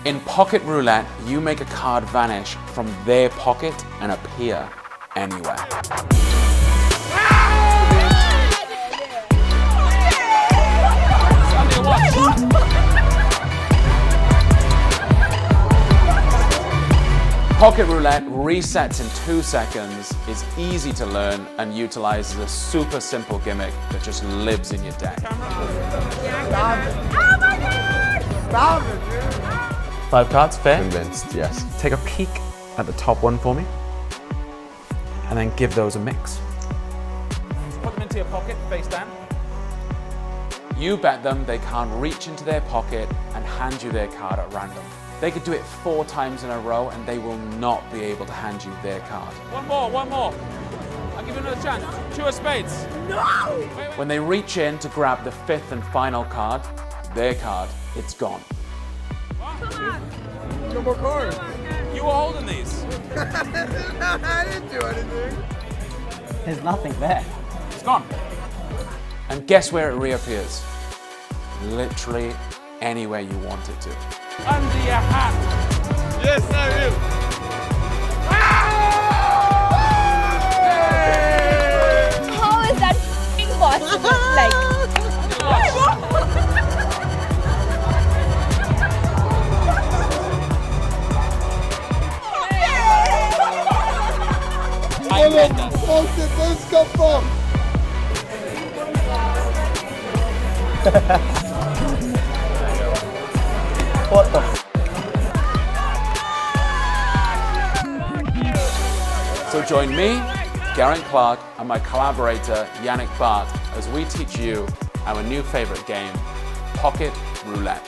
In Pocket Roulette, you make a card vanish from their pocket and appear anywhere. Pocket Roulette resets in 2 seconds, is easy to learn, and utilizes a super simple gimmick that just lives in your deck. Stop it, dude. 5 cards, fair? Convinced, yes. Take a peek at the top one for me, and then give those a mix. Put them into your pocket, face down. You bet them they can't reach into their pocket and hand you their card at random. They could do it 4 times in a row and they will not be able to hand you their card. One more. I'll give you another chance. 2 of spades. No! When they reach in to grab the 5th and final card, their card, it's gone. No more cards. You were holding these. I didn't do anything. There's nothing there. It's gone. And guess where it reappears? Literally anywhere you want it to. Under your hat. Yes, I will. How is that possible? Like, I meant that. Fuck did this come from? What the So join me, Garen Clark, and my collaborator, Yannick Bart, as we teach you our new favorite game, Pocket Roulette.